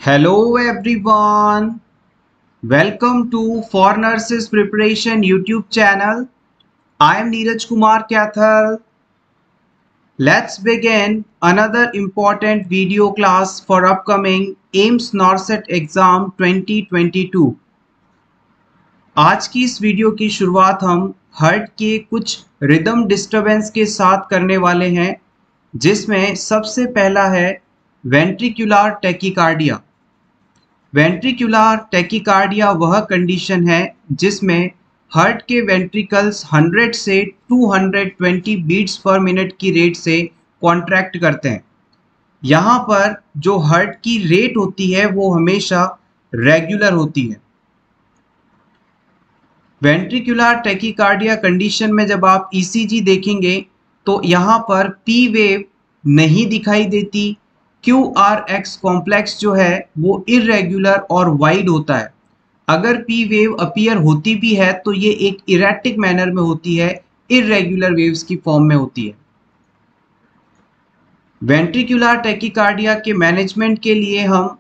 Hello everyone, welcome to For Nurses Preparation YouTube channel. I am Neeraj Kumar Kathal. Let's begin another important video class for upcoming AIIMS NORCET exam 2022. आज की इस video की शुरुआत हम heart के कुछ rhythm disturbance के साथ करने वाले हैं, जिसमें सबसे पहला है वेंट्रिकुलर टैकीकार्डिया। वेंट्रिकुलर टैकीकार्डिया वह कंडीशन है जिसमें हार्ट के वेंट्रिकल्स 100 से 220 बीट्स पर मिनट की रेट से कॉन्ट्रैक्ट करते हैं। यहाँ पर जो हार्ट की रेट होती है वो हमेशा रेगुलर होती है। वेंट्रिकुलर टैकीकार्डिया कंडीशन में जब आप ईसीजी देखेंगे तो यहाँ पर पी वेव नहीं दिखाई देती। QRX कॉम्प्लेक्स जो है वो इरेगुलर और वाइड होता है। अगर पी वेव अपीयर होती भी है तो ये एक इरेटिक मैनर में होती है, इरेगुलर वेव्स की फॉर्म में होती है। वेंट्रिकुलर टैकीकार्डिया के मैनेजमेंट के लिए हम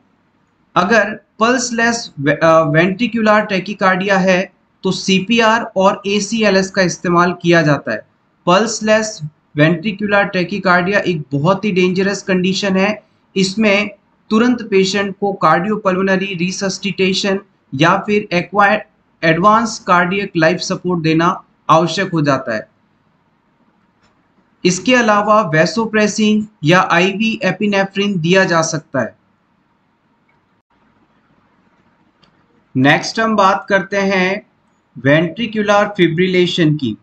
अगर पल्सलेस वेंट्रिकुलर टैकीकार्डिया है तो CPR और ACLS का इस्तेमाल किया जाता है। पल्सलेस वेंट्रिकुलर टैकीकार्डिया एक बहुत ही डेंजरस कंडीशन है। इसमें तुरंत पेशेंट को कार्डियोपल्मोनरी रिसस्टिटेशन या फिर acquired advance cardiac life support देना आवश्यक हो जाता है। इसके अलावा वैसोप्रेसिन या IV एपिनेफ्रिन दिया जा सकता है। नेक्स्ट हम बात करते हैं वेंट्रिकुलर फिब्रिलेशन की।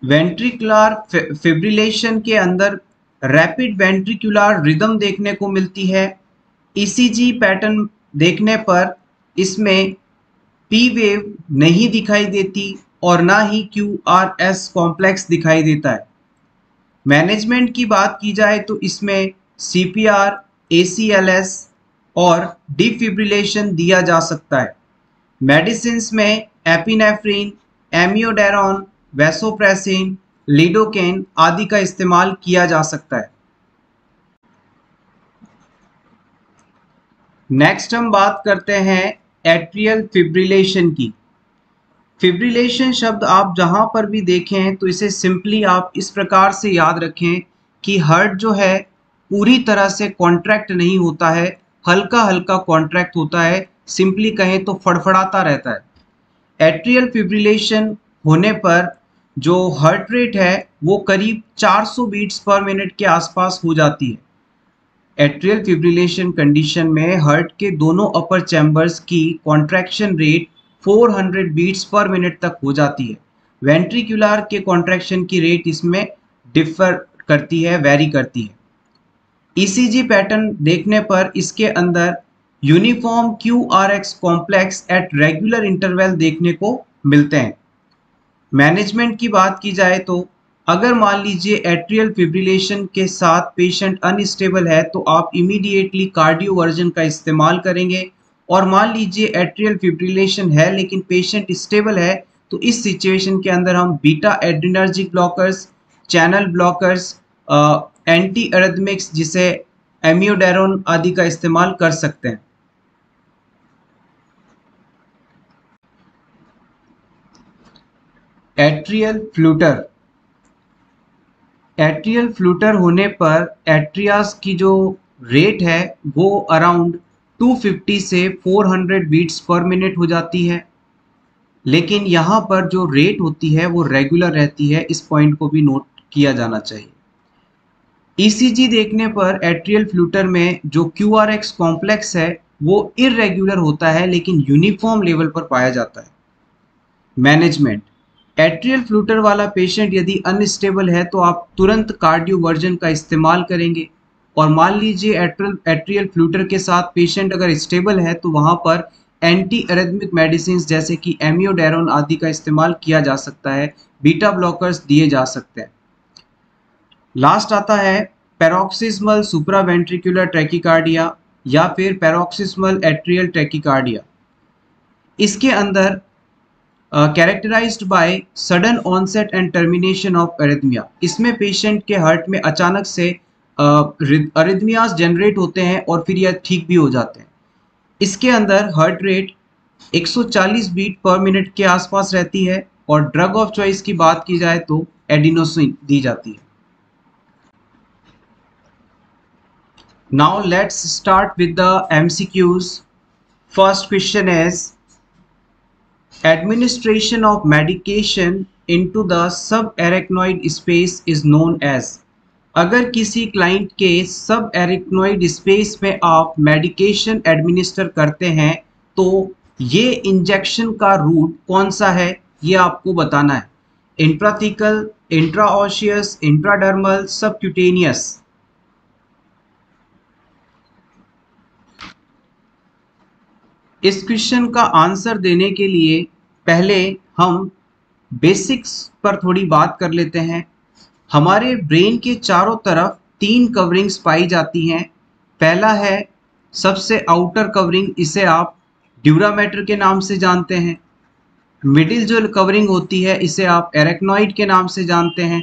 वेंट्रिकुलर फिब्रिलेशन के अंदर रैपिड वेंट्रिकुलर रिदम देखने को मिलती है। ECG पैटर्न देखने पर इसमें पी वेव नहीं दिखाई देती और ना ही QRS कॉम्प्लेक्स दिखाई देता है। मैनेजमेंट की बात की जाए तो इसमें CPR, ACLS और डिफिब्रिलेशन दिया जा सकता है। मेडिसिन्स में एपिनेफ्रिन, एमियोडारोन, वैसोप्रेसिन, लिडोकेन आदि का इस्तेमाल किया जा सकता है। नेक्स्ट हम बात करते हैं एट्रियल फिब्रिलेशन की। फिब्रिलेशन शब्द आप जहां पर भी देखें तो इसे सिंपली आप इस प्रकार से याद रखें कि हार्ट जो है पूरी तरह से कॉन्ट्रैक्ट नहीं होता है, हल्का हल्का कॉन्ट्रैक्ट होता है। सिंपली कहें तो फड़फड़ाता रहता है। एट्रियल फिब्रिलेशन होने पर जो हार्ट रेट है वो करीब 400 बीट्स पर मिनट के आसपास हो जाती है। एट्रियल फिब्रिलेशन कंडीशन में हार्ट के दोनों अपर चैम्बर्स की contraction rate 400 beats per minute तक हो जाती है। वेंट्रिकुलर के कॉन्ट्रैक्शन की रेट इसमें डिफर करती है, वेरी करती है। ECG पैटर्न देखने पर इसके अंदर uniform QRX complex at regular interval देखने को मिलते हैं। मैनेजमेंट की बात की जाए तो अगर मान लीजिए एट्रियल फिब्रिलेशन के साथ पेशेंट अनस्टेबल है तो आप इमीडिएटली कार्डियोवर्जन का इस्तेमाल करेंगे, और मान लीजिए एट्रियल फिब्रिलेशन है लेकिन पेशेंट स्टेबल है तो इस सिचुएशन के अंदर हम beta adrenergic blockers, channel blockers, anti arrhythmics जिसे एमियोडारोन आदि का इस्तेमाल कर सकते हैं। Atrial flutter. एट्रियल फ्लूटर होने पर एट्रियास की जो रेट है वो अराउंड 250 से 400 बीट्स पर मिनट हो जाती है, लेकिन यहाँ पर जो रेट होती है वो रेगुलर रहती है। इस पॉइंट को भी नोट किया जाना चाहिए। ECG देखने पर एट्रियल फ्लूटर में जो QRX कॉम्प्लेक्स है वो इरेगुलर होता है लेकिन यूनिफॉर्म लेवल पर पाया जाता है। मैनेजमेंट, एट्रियल फ्लूटर वाला पेशेंट यदि अनस्टेबल है तो आप तुरंत कार्डियोवर्जन का इस्तेमाल करेंगे, और मान लीजिए एट्रियल फ्लूटर के साथ पेशेंट अगर स्टेबल है तो वहाँ पर एंटी एरिथमिक मेडिसिन जैसे कि एमियोडारोन आदि का इस्तेमाल किया जा सकता है। बीटा ब्लॉकर्स दिए जा सकते हैं। लास्ट आता है पैरोक्सिस्मल सुप्रावेंट्रिकुलर टैकीकार्डिया या फिर पैरोक्सिस्मल एट्रियल टैकीकार्डिया। इसके अंदर characterized by sudden onset and termination of arrhythmia. इसमें पेशेंट के हार्ट में अचानक से अरिथमियाज जनरेट होते हैं और फिर यह ठीक भी हो जाते हैं। इसके अंदर heart rate 140 beat per minute के आसपास रहती है और ड्रग ऑफ चॉइस की बात की जाए तो एडिनोसिन दी जाती है। Now let's start with the MCQs। First question is administration of medication into the subarachnoid space is known as। अगर किसी क्लाइंट के सब एरिक्नोइड स्पेस में आप मेडिकेशन एडमिनिस्टर करते हैं तो ये इंजेक्शन का रूट कौन सा है ये आपको बताना है। Intrathecal, intraosseous, intradermal, subcutaneous. इस क्वेश्चन का आंसर देने के लिए पहले हम बेसिक्स पर थोड़ी बात कर लेते हैं। हमारे ब्रेन के चारों तरफ 3 कवरिंग्स पाई जाती हैं। पहला है सबसे आउटर कवरिंग, इसे आप ड्यूरामेटर के नाम से जानते हैं। मिडिल जो कवरिंग होती है इसे आप एरेक्नॉइड के नाम से जानते हैं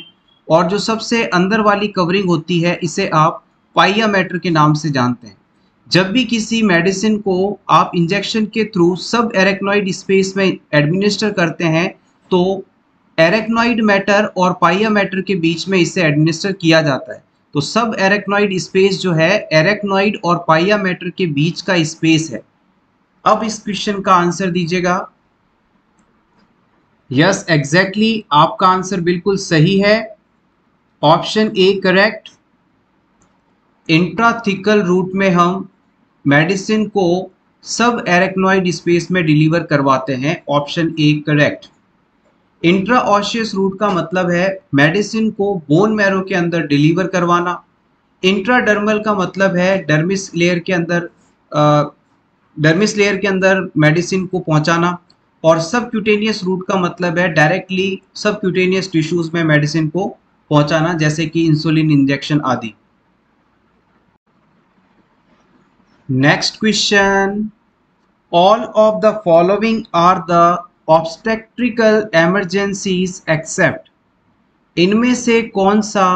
और जो सबसे अंदर वाली कवरिंग होती है इसे आप पाइयामेटर के नाम से जानते हैं। जब भी किसी मेडिसिन को आप इंजेक्शन के थ्रू सब एरेक्नॉइड स्पेस में एडमिनिस्टर करते हैं तो एरेक्नॉइड मैटर और पाइयामेटर के बीच में इसे एडमिनिस्टर किया जाता है। तो सब एरेक्नॉइड स्पेस जो है एरेक्नॉइड और पाइयामेटर के बीच का स्पेस है। अब इस क्वेश्चन का आंसर दीजिएगा। यस, एग्जैक्टली, आपका आंसर बिल्कुल सही है। Option A correct. Intrathecal route में हम मेडिसिन को सब एरेक्नॉइड स्पेस में डिलीवर करवाते हैं। Option A correct. Intraosseous route का मतलब है मेडिसिन को बोन मैरो के अंदर डिलीवर करवाना। इंट्राडर्मल का मतलब है डर्मिस लेयर के अंदर मेडिसिन को पहुंचाना। और सबक्यूटेनियस रूट का मतलब है डायरेक्टली सबक्यूटेनियस टिश्यूज में मेडिसिन को पहुंचाना, जैसे कि इंसुलिन इंजेक्शन आदि। Next question, all of the following are the obstetrical emergencies except. इनमें से कौन सा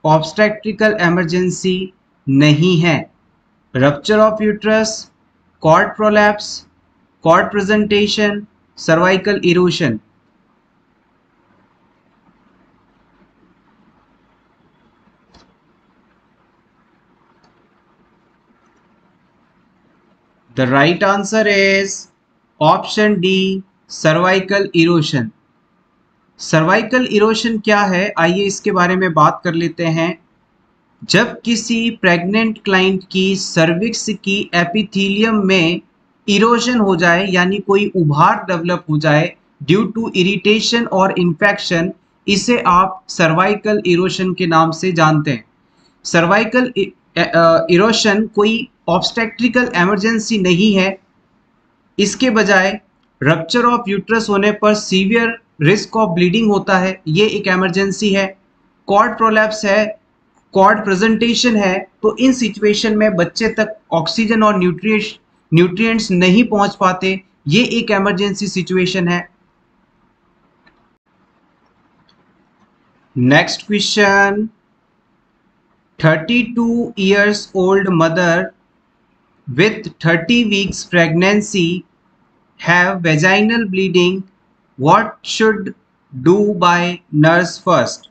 ऑब्स्टेट्रिकल एमरजेंसी नहीं है? Rupture of uterus, cord prolapse, cord presentation, cervical erosion. The right answer is option D, cervical erosion. Cervical erosion क्या है, आइए इसके बारे में बात कर लेते हैं। जब किसी प्रेग्नेंट क्लाइंट की सर्विक्स की एपिथेलियम में इरोजन हो जाए यानी कोई उभार डेवलप हो जाए ड्यू टू इरिटेशन और इन्फेक्शन, इसे आप सर्वाइकल इरोशन के नाम से जानते हैं। सर्वाइकल इरोशन कोई ऑब्स्टेट्रिकल इमरजेंसी नहीं है। इसके बजाय रप्चर ऑफ यूट्रस होने पर सीवियर रिस्क ऑफ ब्लीडिंग होता है, ये एक इमरजेंसी है। कॉर्ड प्रोलैप्स है, कॉर्ड प्रेजेंटेशन है, तो इन सिचुएशन में बच्चे तक ऑक्सीजन और न्यूट्रिएंट्स नहीं पहुंच पाते, ये एक इमरजेंसी सिचुएशन है। Next question, 32 years old mother with 30 weeks pregnancy have vaginal bleeding. What should do by nurse first?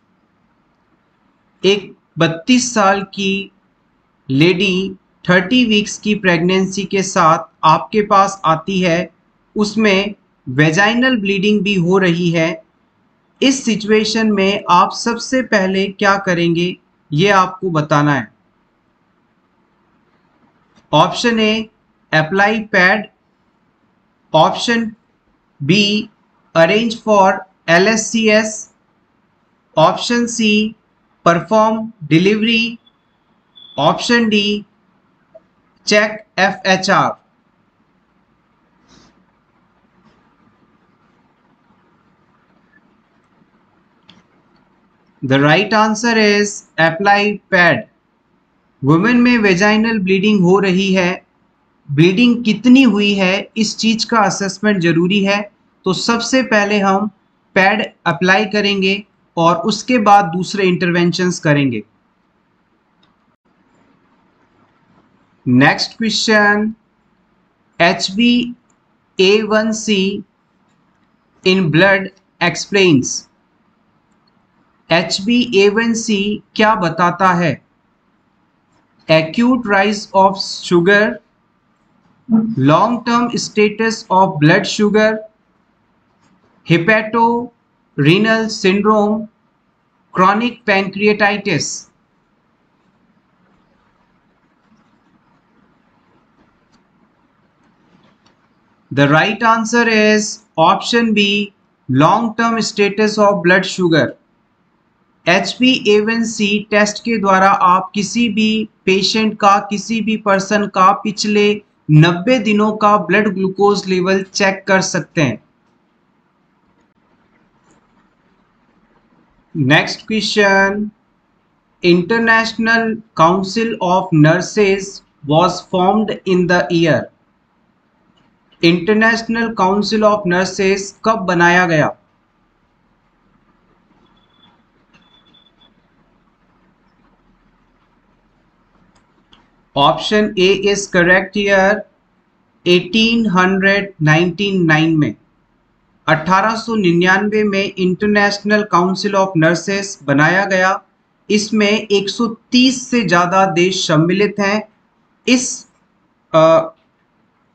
एक 32 साल की लेडी 30 वीक्स की प्रेगनेंसी के साथ आपके पास आती है, उसमें वेजाइनल ब्लीडिंग भी हो रही है। इस सिचुएशन में आप सबसे पहले क्या करेंगे ये आपको बताना है। Option A apply pad, option B arrange for LSCS, option C perform delivery, option D check FHR। The right answer is apply pad। Women में वेजाइनल ब्लीडिंग हो रही है, ब्लीडिंग कितनी हुई है इस चीज़ का असेसमेंट ज़रूरी है। तो सबसे पहले हम पैड अप्लाई करेंगे और उसके बाद दूसरे इंटरवेंशंस करेंगे। Next question, HbA1c in blood explains। HbA1c क्या बताता है? Acute rise of sugar, long term status of blood sugar, hepatorenal syndrome, chronic pancreatitis। The right answer is option B, long term status of blood sugar। HbA1c test के द्वारा आप किसी भी patient का, किसी भी पर्सन का पिछले 90 दिनों का ब्लड ग्लूकोज लेवल चेक कर सकते हैं। Next question, international council of nurses was formed in the year। International council of nurses कब बनाया गया? Option A is correct year 1899 में। 1899 में इंटरनेशनल काउंसिल ऑफ नर्सेस बनाया गया। इसमें 130 से ज़्यादा देश सम्मिलित हैं। इस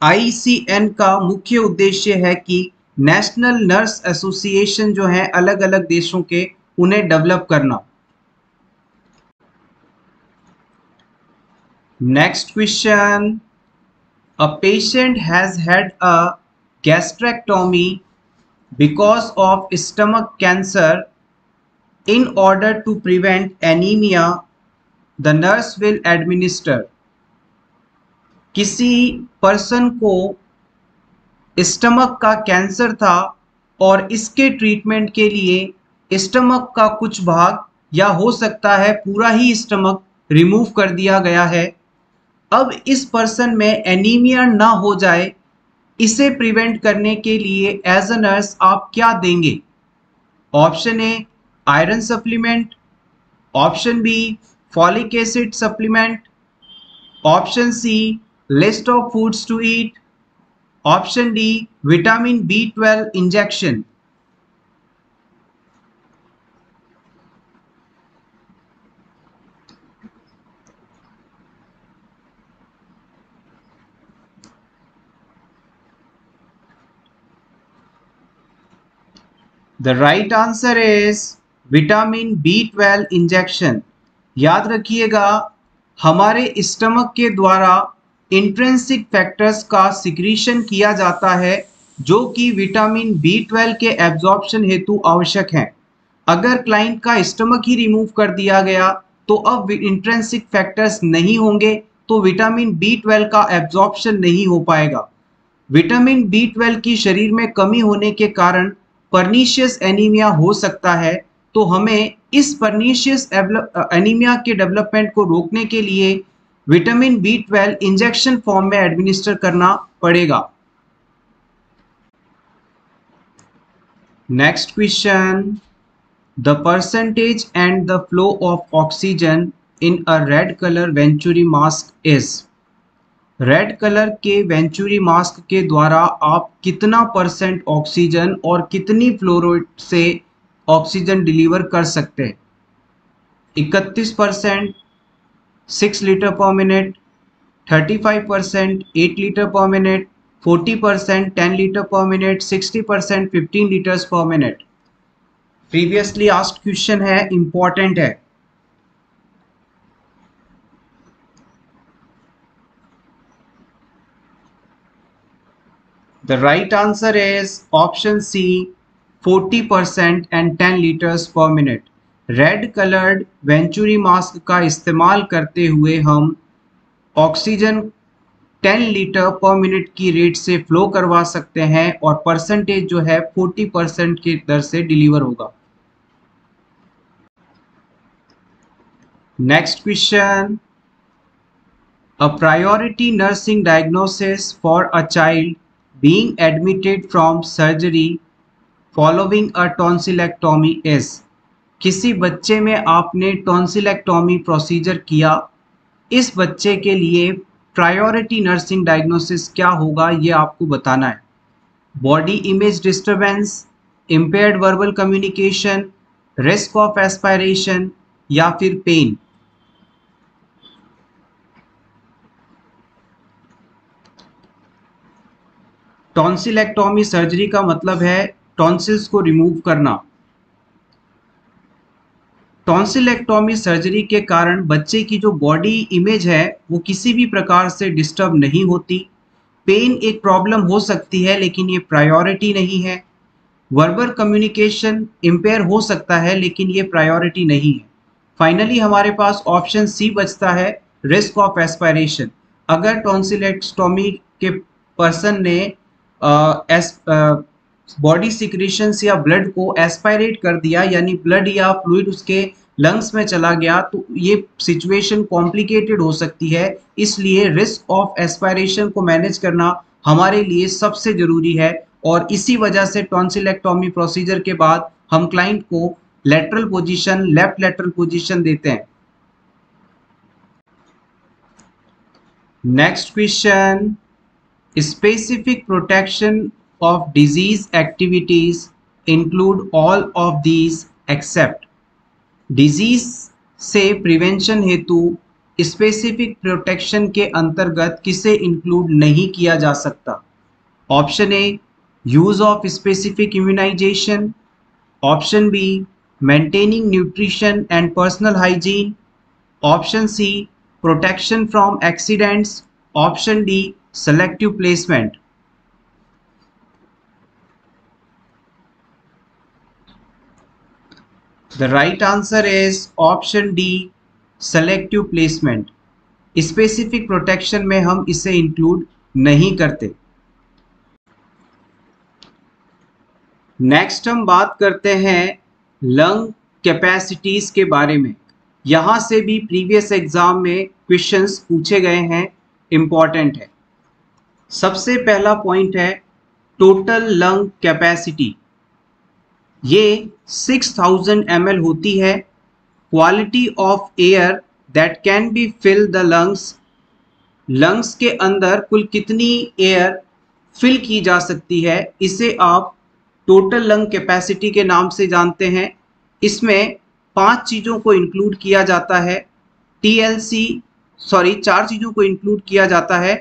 ICN का मुख्य उद्देश्य है कि नेशनल नर्स एसोसिएशन जो है अलग अलग देशों के, उन्हें डेवलप करना। Next question, a patient has had a gastrectomy because of stomach cancer। In order to prevent anemia, the nurse will administer। किसी पर्सन को स्टमक का कैंसर था और इसके ट्रीटमेंट के लिए स्टमक का कुछ भाग या हो सकता है पूरा ही स्टमक रिमूव कर दिया गया है। अब इस पर्सन में एनीमिया ना हो जाए, इसे प्रिवेंट करने के लिए एज अ नर्स आप क्या देंगे? Option A iron supplement, option B folic acid supplement, option C list of foods to eat, option D vitamin B12 injection. The right answer is vitamin B12 injection. याद रखिएगा, हमारे stomach के द्वारा intrinsic factors का secretion किया जाता है जो कि विटामिन B12 के एब्जॉर्प्शन हेतु आवश्यक हैं। अगर क्लाइंट का स्टमक ही रिमूव कर दिया गया तो अब इंट्रिंसिक फैक्टर्स नहीं होंगे, तो विटामिन B12 का एब्जॉर्प्शन नहीं हो पाएगा। विटामिन B12 की शरीर में कमी होने के कारण पर्नीशियस एनीमिया हो सकता है। तो हमें इस पर्नीशियस एनीमिया के डेवलपमेंट को रोकने के लिए विटामिन B12 इंजेक्शन फॉर्म में एडमिनिस्टर करना पड़ेगा। Next question, the percentage and the flow of oxygen in a red colour venturi mask is. Red colour के वेंचुरी मास्क के द्वारा आप कितना % ऑक्सीजन और कितनी फ्लो रेट से ऑक्सीजन डिलीवर कर सकते हैं? 31%, 6 लीटर पर मिनट, 35%, 8 लीटर पर मिनट, 40%, 10 लीटर पर मिनट, 60%, 15 लीटर्स पर मिनट। प्रीवियसली आस्क्ड क्वेश्चन है, इंपॉर्टेंट है। The right answer is option C, 40% and 10 liters per minute। Red coloured venturi mask का इस्तेमाल करते हुए हम ऑक्सीजन 10 लीटर पर मिनट की रेट से फ्लो करवा सकते हैं और परसेंटेज जो है 40% की दर से डिलीवर होगा। Next question, a priority nursing diagnosis for a child being admitted from surgery following a tonsillectomy is। किसी बच्चे में आपने टॉन्सिलेक्टोमी प्रोसीजर किया, इस बच्चे के लिए प्रायोरिटी नर्सिंग डायग्नोसिस क्या होगा ये आपको बताना है। Body image disturbance, impaired verbal communication, risk of aspiration या फिर पेन। टॉन्सिलेक्टोमी सर्जरी का मतलब है टॉन्सिल्स को रिमूव करना। टॉन्सिलेक्टोमी सर्जरी के कारण बच्चे की जो बॉडी इमेज है वो किसी भी प्रकार से डिस्टर्ब नहीं होती। पेन एक प्रॉब्लम हो सकती है लेकिन ये प्रायोरिटी नहीं है। वर्बल कम्युनिकेशन इम्पेयर हो सकता है लेकिन ये प्रायोरिटी नहीं है। फाइनली हमारे पास ऑप्शन सी बचता है, रिस्क ऑफ एस्पायरेशन। अगर टॉन्सिलेक्टोमी के पर्सन ने बॉडी सिक्रीशंस या ब्लड को एस्पायरेट कर दिया, यानी ब्लड या फ्लूइड उसके लंग्स में चला गया, तो ये सिचुएशन कॉम्प्लिकेटेड हो सकती है। इसलिए रिस्क ऑफ एस्पायरेशन को मैनेज करना हमारे लिए सबसे ज़रूरी है और इसी वजह से टॉन्सिलेक्टोमी प्रोसीजर के बाद हम क्लाइंट को lateral position, left lateral position देते हैं। Next question, specific protection of disease activities include all of these except। Disease से प्रिवेंशन हेतु स्पेसिफिक प्रोटेक्शन के अंतर्गत किसे इंक्लूड नहीं किया जा सकता? Option A, use of specific immunization. Option B, maintaining nutrition and personal hygiene. Option C, protection from accidents. Option D, selective placement। The right answer is option D, selective placement। specific protection में हम इसे include नहीं करते। Next हम बात करते हैं lung capacities के बारे में। यहां से भी प्रीवियस एग्जाम में क्वेश्चंस पूछे गए हैं, इंपॉर्टेंट है। सबसे पहला पॉइंट है टोटल लंग कैपेसिटी। ये 6000 ml होती है। Quality of air that can be fill the lungs. Lungs के अंदर कुल कितनी एयर फिल की जा सकती है, इसे आप टोटल लंग कैपेसिटी के नाम से जानते हैं। इसमें 5 चीज़ों को इंक्लूड किया जाता है। चार चीज़ों को इंक्लूड किया जाता है,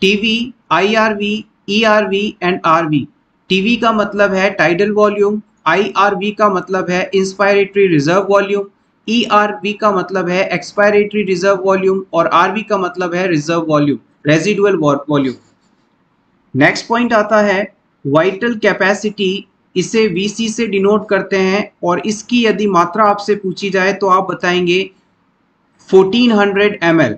TV, IRV, ERV and RV. TV का मतलब है टाइडल वॉल्यूम, आईआरवी का मतलब है इंस्पायरेटरी रिजर्व वॉल्यूम, ईआरवी का मतलब है एक्सपायरेटरी रिजर्व वॉल्यूम और आरवी का मतलब है reserve volume, residual volume. Next point आता है वाइटल कैपेसिटी। इसे वीसी से डिनोट करते हैं और इसकी यदि मात्रा आपसे पूछी जाए तो आप बताएंगे 1400 ml।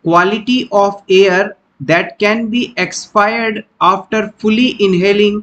Quality of air that can be expired after fully inhaling।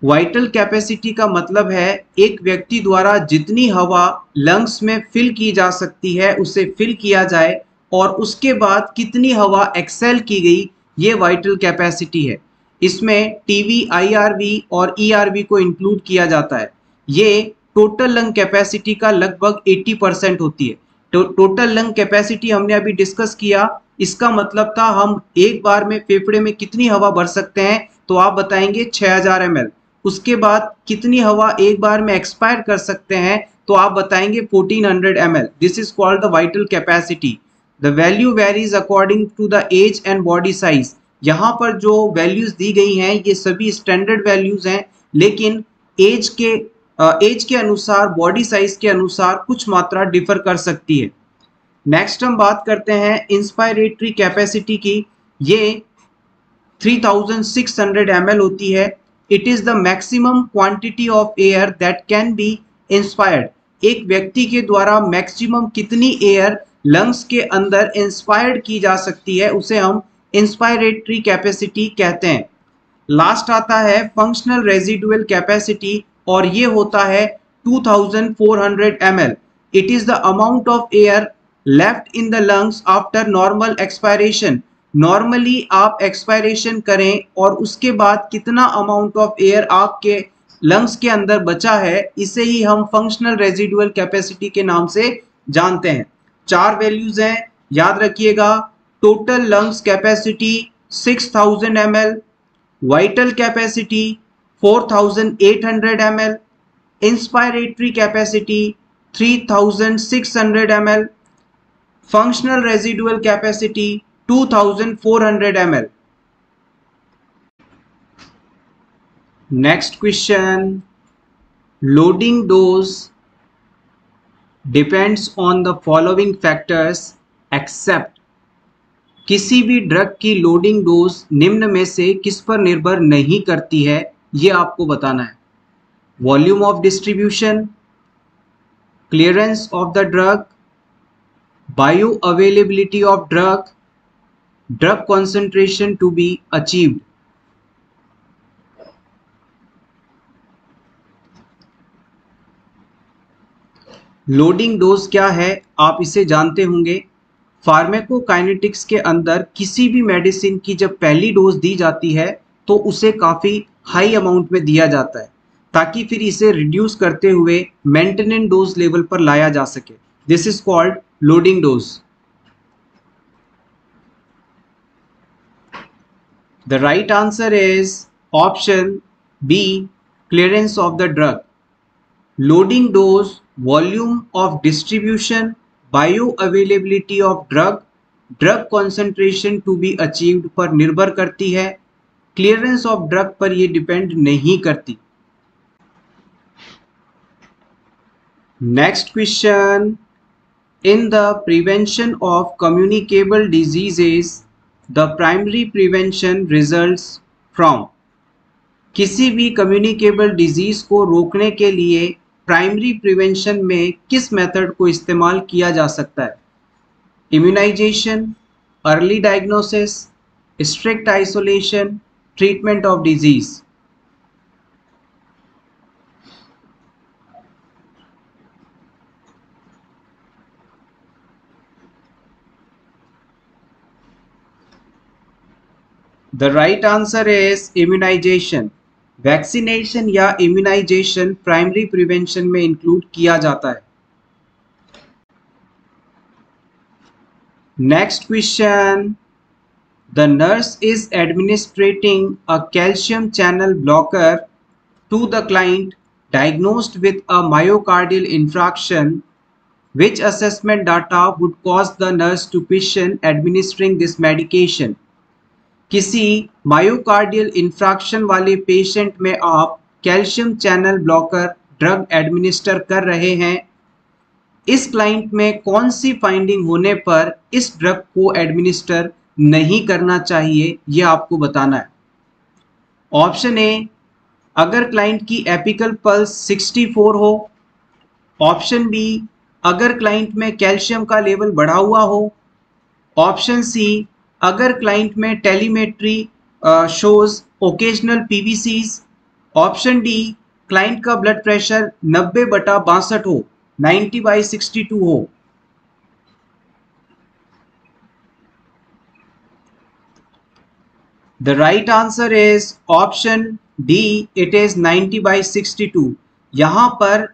Vital capacity का मतलब है एक व्यक्ति द्वारा जितनी हवा लंग्स में फिल की जा सकती है उसे फिल किया जाए और उसके बाद कितनी हवा एक्सेल की गई, ये वाइटल कैपेसिटी है। इसमें टीवी, आईआरवी और ईआरवी को इंक्लूड किया जाता है। ये टोटल लंग कैपेसिटी का लगभग 80% होती है। टोटल लंग कैपेसिटी हमने अभी डिस्कस किया, इसका मतलब था हम एक बार में फेफड़े में कितनी हवा भर सकते हैं, तो आप बताएंगे 6000 ml। उसके बाद कितनी हवा एक बार में एक्सपायर कर सकते हैं, तो आप बताएंगे 1400 ml। This is called the vital capacity. The value varies according to the age and body size. यहाँ पर जो वैल्यूज दी गई हैं ये सभी स्टैंडर्ड वैल्यूज हैं, लेकिन एज के अनुसार, बॉडी साइज के अनुसार कुछ मात्रा डिफर कर सकती है। नेक्स्ट हम बात करते हैं इंस्पायरेटरी कैपेसिटी की। ये 3600 ml होती है। It is the maximum quantity of air that can B inspired. एक व्यक्ति के द्वारा मैक्सिमम कितनी एयर लंग्स के अंदर इंस्पायर्ड की जा सकती है उसे हम इंस्पायरेटरी कैपेसिटी कहते हैं। लास्ट आता है फंक्शनल रेजिडुअल कैपेसिटी और ये होता है 2400 ml। It is the amount of air left in the lungs after normal expiration. Normally आप एक्सपायरेशन करें और उसके बाद कितना अमाउंट ऑफ एयर आपके लंग्स के अंदर बचा है, इसे ही हम फंक्शनल रेजिडुअल कैपेसिटी के नाम से जानते हैं। 4 वैल्यूज हैं, याद रखिएगा, total lungs capacity 6000 ml, vital capacity 4800 ml, inspiratory capacity 3600 ml, functional residual capacity 2400 ml। Next question, loading dose depends on the following factors except. किसी भी ड्रग की लोडिंग डोज निम्न में से किस पर निर्भर नहीं करती है, ये आपको बताना है। Volume of distribution, clearance of the drug, bioavailability of drug, drug concentration to be achieved. Loading dose क्या है, आप इसे जानते होंगे। फार्माकोकाइनेटिक्स के अंदर किसी भी मेडिसिन की जब पहली डोज दी जाती है तो उसे काफ़ी हाई अमाउंट में दिया जाता है ताकि फिर इसे रिड्यूस करते हुए मेंटेनेंस डोज लेवल पर लाया जा सके। This is called loading dose. The right answer is option B, clearance of the drug. Loading dose, volume of distribution, bioavailability of drug, drug concentration to be achieved पर निर्भर करती है। Clearance of drug पर यह depend नहीं करती। Next question, in the prevention of communicable diseases the primary prevention results from. किसी भी कम्युनिकेबल डिजीज को रोकने के लिए प्राइमरी प्रिवेंशन में किस मेथड को इस्तेमाल किया जा सकता है? Immunization, early diagnosis, strict isolation, treatment of disease. The right answer is immunization. Vaccination या इम्यूनाइजेशन प्राइमरी प्रिवेंशन में इंक्लूड किया जाता है। Next question, the nurse is administrating a calcium channel blocker to the client diagnosed with a myocardial infarction. Which assessment data would cause the nurse to question administering this medication? किसी myocardial infraction वाले patient में आप calcium channel blocker drug administer कर रहे हैं। इस client में कौन सी फाइंडिंग होने पर इस ड्रग को एडमिनिस्टर नहीं करना चाहिए, यह आपको बताना है। ऑप्शन ए, अगर क्लाइंट की एपिकल पल्स 64 हो। ऑप्शन बी, अगर क्लाइंट में कैल्शियम का लेवल बढ़ा हुआ हो। ऑप्शन सी, अगर क्लाइंट में telemetry shows occasional PVCs. Option D, client का ब्लड प्रेशर 90/62 हो, 90/62 हो। The right answer is option D, it is 90/62। यहाँ पर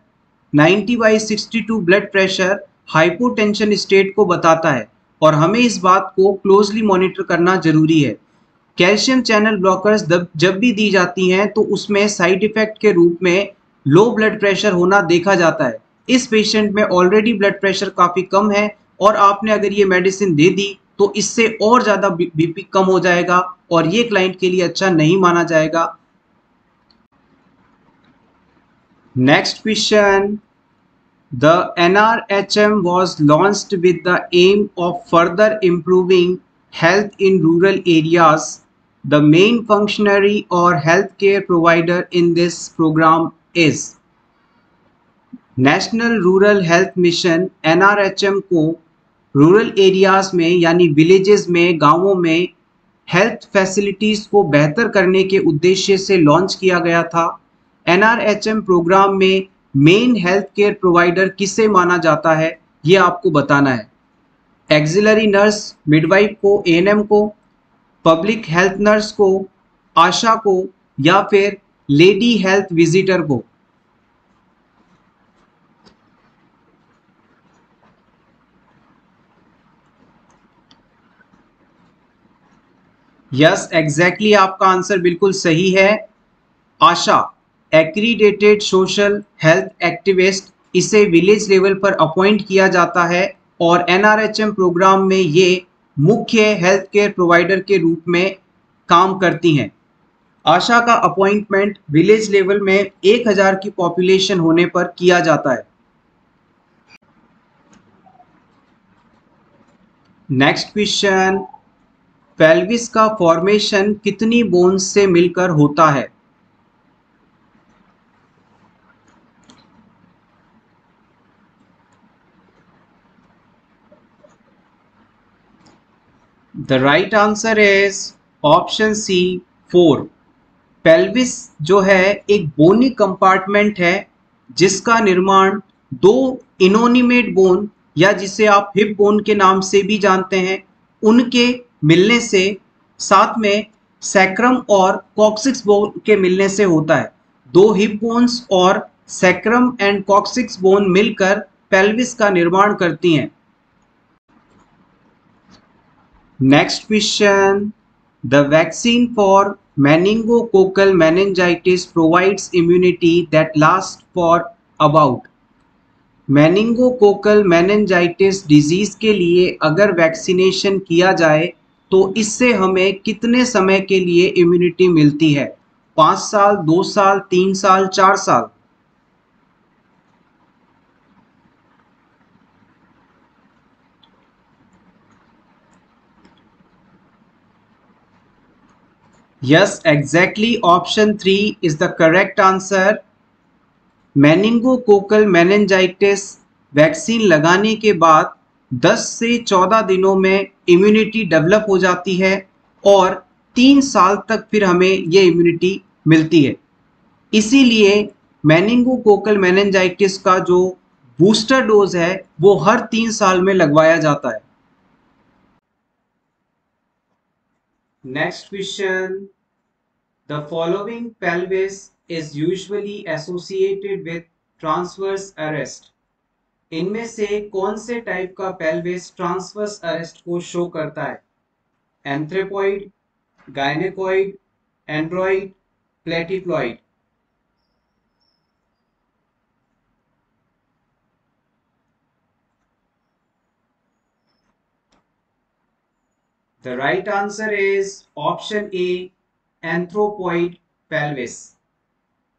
90/62 ब्लड प्रेशर हाइपोटेंशन स्टेट को बताता है और हमें इस बात को क्लोजली मॉनिटर करना जरूरी है। कैल्शियम चैनल ब्लॉकर्स जब भी दी जाती हैं तो उसमें साइड इफेक्ट के रूप में लो ब्लड प्रेशर होना देखा जाता है। इस पेशेंट में ऑलरेडी ब्लड प्रेशर काफ़ी कम है और आपने अगर ये मेडिसिन दे दी तो इससे और ज़्यादा बीपी कम हो जाएगा और ये क्लाइंट के लिए अच्छा नहीं माना जाएगा। Next question, the NRHM was launched with the aim of further improving health in rural areas. The main functionary or healthcare provider in this program is National Rural Health Mission। NRHM को rural areas में यानी villages में, गांवों में health facilities को बेहतर करने के उद्देश्य से लॉन्च किया गया था। NRHM प्रोग्राम में मेन हेल्थ केयर प्रोवाइडर किसे माना जाता है, ये आपको बताना है। एक्सिलरी नर्स मिडवाइफ को, ANM को, पब्लिक हेल्थ नर्स को, आशा को, या फिर लेडी हेल्थ विजिटर को। यस एग्जैक्टली आपका आंसर बिल्कुल सही है। आशा एक्रीडेटेड सोशल हेल्थ एक्टिविस्ट, इसे विलेज लेवल पर अपॉइंट किया जाता है और एनआरएचएम प्रोग्राम में ये मुख्य हेल्थ केयर प्रोवाइडर के रूप में काम करती हैं। आशा का अपॉइंटमेंट विलेज लेवल में 1000 की पॉपुलेशन होने पर किया जाता है। नेक्स्ट क्वेश्चन, पेल्विस का फॉर्मेशन कितनी बोन्स से मिलकर होता है? The right answer is option C 4। Pelvis जो है एक बोनी कंपार्टमेंट है जिसका निर्माण दो इनोनिमेट बोन या जिसे आप हिप बोन के नाम से भी जानते हैं उनके मिलने से, साथ में सैक्रम और कॉक्सिक्स बोन के मिलने से होता है। दो हिप बोन्स और सैक्रम एंड कॉक्सिक्स बोन मिलकर पेल्विस का निर्माण करती हैं। Next question. The vaccine for meningococcal meningitis provides immunity that lasts for about। Meningococcal meningitis disease के लिए अगर वैक्सीनेशन किया जाए तो इससे हमें कितने समय के लिए इम्यूनिटी मिलती है? 5 साल, 2 साल, 3 साल, 4 साल? Yes, exactly. Option 3 is the correct answer. Meningococcal meningitis vaccine लगाने के बाद 10 से 14 दिनों में इम्यूनिटी डेवलप हो जाती है और 3 साल तक फिर हमें ये इम्यूनिटी मिलती है। इसीलिए मेनिंगोकोकल मेनिंजाइटिस का जो बूस्टर डोज है वो हर 3 साल में लगवाया जाता है। Next question, the following pelvis is usually associated with transverse arrest। इनमें से कौन से टाइप का पेल्विस ट्रांसवर्स अरेस्ट को शो करता है? Anthropoid, gynaecoid, android, platypelloid? The right answer is option A, anthropoid pelvis.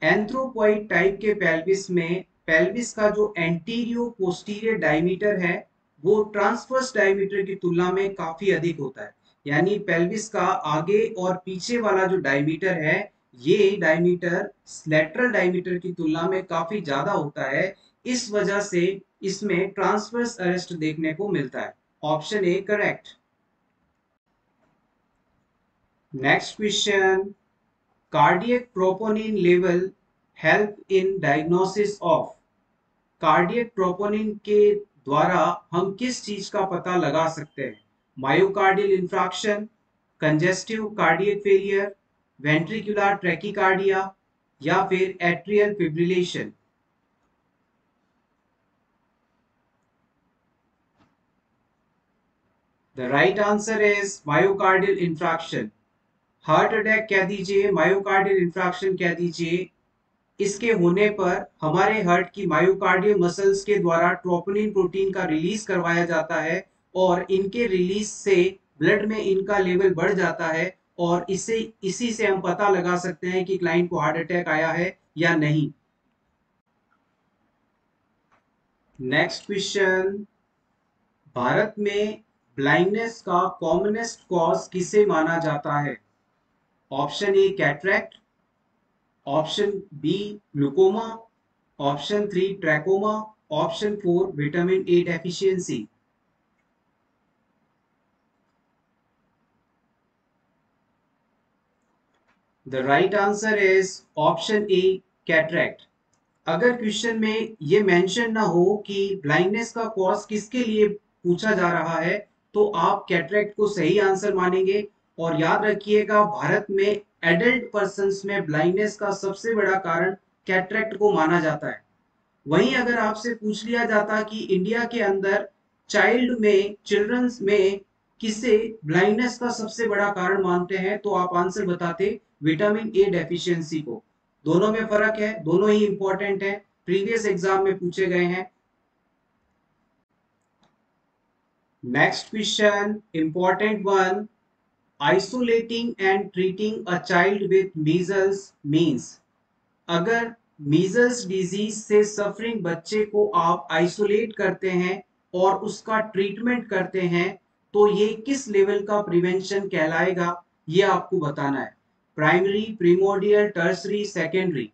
Anthropoid type के पेल्विस में पेल्विस का जो एंटीरियो पोस्टीरियर डायमीटर है वो ट्रांसवर्स डायमीटर की तुलना में काफी अधिक होता है। यानी पेल्विस का आगे और पीछे वाला जो डायमीटर है ये डायमीटर लैटरल डायमीटर की तुलना में काफी ज्यादा होता है। इस वजह से इसमें ट्रांसवर्स अरेस्ट देखने को मिलता है। Option A correct. Next question, cardiac troponin level help in diagnosis of. Cardiac troponin के द्वारा हम किस चीज का पता लगा सकते हैं? Myocardial infarction, congestive cardiac failure, ventricular tachycardia या फिर atrial fibrillation? The right answer is myocardial infarction. Heart attack कह दीजिए, मायोकार्डियल इंफ्राक्शन कह दीजिए, इसके होने पर हमारे हार्ट की मायोकार्डियल मसल्स के द्वारा ट्रोपोनिन प्रोटीन का रिलीज करवाया जाता है और इनके रिलीज से ब्लड में इनका लेवल बढ़ जाता है और इसी से हम पता लगा सकते हैं कि क्लाइंट को हार्ट अटैक आया है या नहीं। नेक्स्ट क्वेश्चन, भारत में ब्लाइंडनेस का कॉमनेस्ट कॉज किसे माना जाता है? Option A cataract, option B glaucoma, option 3 trachoma, option 4 vitamin A deficiency? The right answer is option A cataract. अगर क्वेश्चन में ये मेंशन ना हो कि ब्लाइंडनेस का कॉज किसके लिए पूछा जा रहा है तो आप कैटरैक्ट को सही आंसर मानेंगे। और याद रखिएगा भारत में एडल्ट पर्सन्स में ब्लाइंडनेस का सबसे बड़ा कारण कैटरैक्ट को माना जाता है। वहीं अगर आपसे पूछ लिया जाता कि इंडिया के अंदर चिल्ड्रंस में किसे ब्लाइंडनेस का सबसे बड़ा कारण मानते हैं, तो आप आंसर बताते विटामिन ए डेफिशिएंसी को। दोनों में फर्क है, दोनों ही इंपॉर्टेंट है, प्रीवियस एग्जाम में पूछे गए हैं। Next question, important one, isolating and treating a child with measles means. अगर मीजल्स डिजीज से सफरिंग बच्चे को आप आइसोलेट करते हैं और उसका ट्रीटमेंट करते हैं, तो ये किस लेवल का प्रिवेंशन कहलाएगा, ये आपको बताना है। Primary, primordial, tertiary, secondary.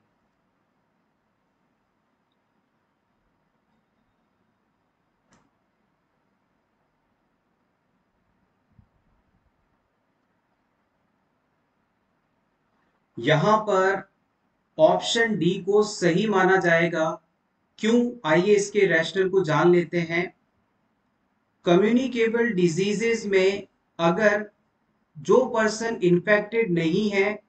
यहां पर ऑप्शन डी को सही माना जाएगा। क्यों, आइए इसके रैशनल को जान लेते हैं। कम्युनिकेबल डिजीजेस में अगर जो पर्सन इन्फेक्टेड नहीं है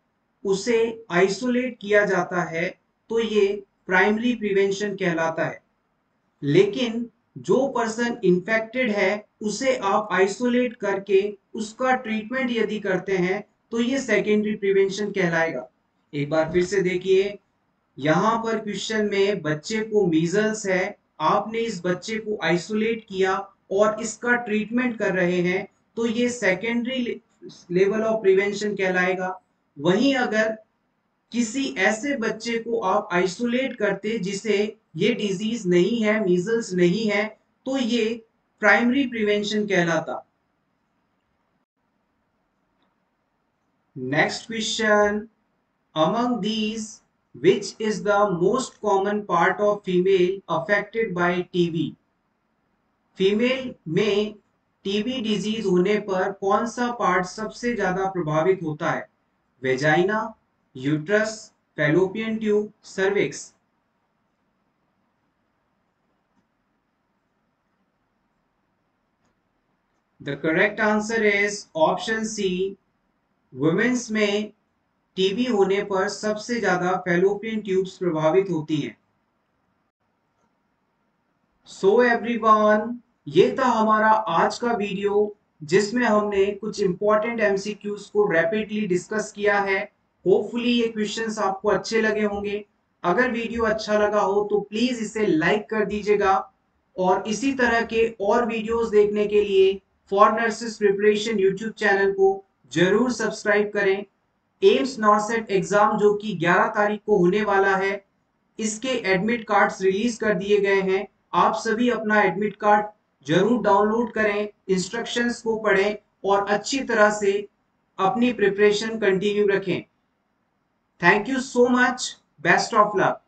उसे आइसोलेट किया जाता है, तो ये प्राइमरी प्रिवेंशन कहलाता है। लेकिन जो पर्सन इन्फेक्टेड है उसे आप आइसोलेट करके उसका ट्रीटमेंट यदि करते हैं, तो ये सेकेंडरी प्रिवेंशन कहलाएगा। एक बार फिर से देखिए, यहां पर क्वेश्चन में बच्चे को मीजल्स है, आपने इस बच्चे को आइसोलेट किया और इसका ट्रीटमेंट कर रहे हैं, तो ये सेकेंडरी लेवल ऑफ प्रिवेंशन कहलाएगा। वहीं अगर किसी ऐसे बच्चे को आप आइसोलेट करते जिसे ये डिजीज नहीं है, मीजल्स नहीं है, तो ये प्राइमरी प्रिवेंशन कहलाता। Next question, among these which is the most common part of female affected by TB। Female में टीबी डिजीज होने पर कौन सा पार्ट सबसे ज्यादा प्रभावित होता है? Vagina, uterus, fallopian tube, cervix. The correct answer is option C. Women's में टीबी होने पर सबसे ज्यादा फैलोपियन ट्यूब्स प्रभावित होती हैं। सो एवरीवन, ये था हमारा आज का वीडियो जिसमें हमने कुछ इंपॉर्टेंट एमसीक्यूज को रैपिडली डिस्कस किया है। होपफुली ये क्वेश्चंस आपको अच्छे लगे होंगे। अगर वीडियो अच्छा लगा हो तो प्लीज इसे लाइक कर दीजिएगा और इसी तरह के और वीडियोस देखने के लिए for nurses preparation YouTube channel को जरूर सब्सक्राइब करें। एम्स नॉर्सेट एग्जाम जो कि 11 तारीख को होने वाला है, इसके एडमिट कार्ड्स रिलीज कर दिए गए हैं। आप सभी अपना एडमिट कार्ड जरूर डाउनलोड करें, इंस्ट्रक्शंस को पढ़ें और अच्छी तरह से अपनी प्रिपरेशन कंटिन्यू रखें। Thank you so much, best of luck.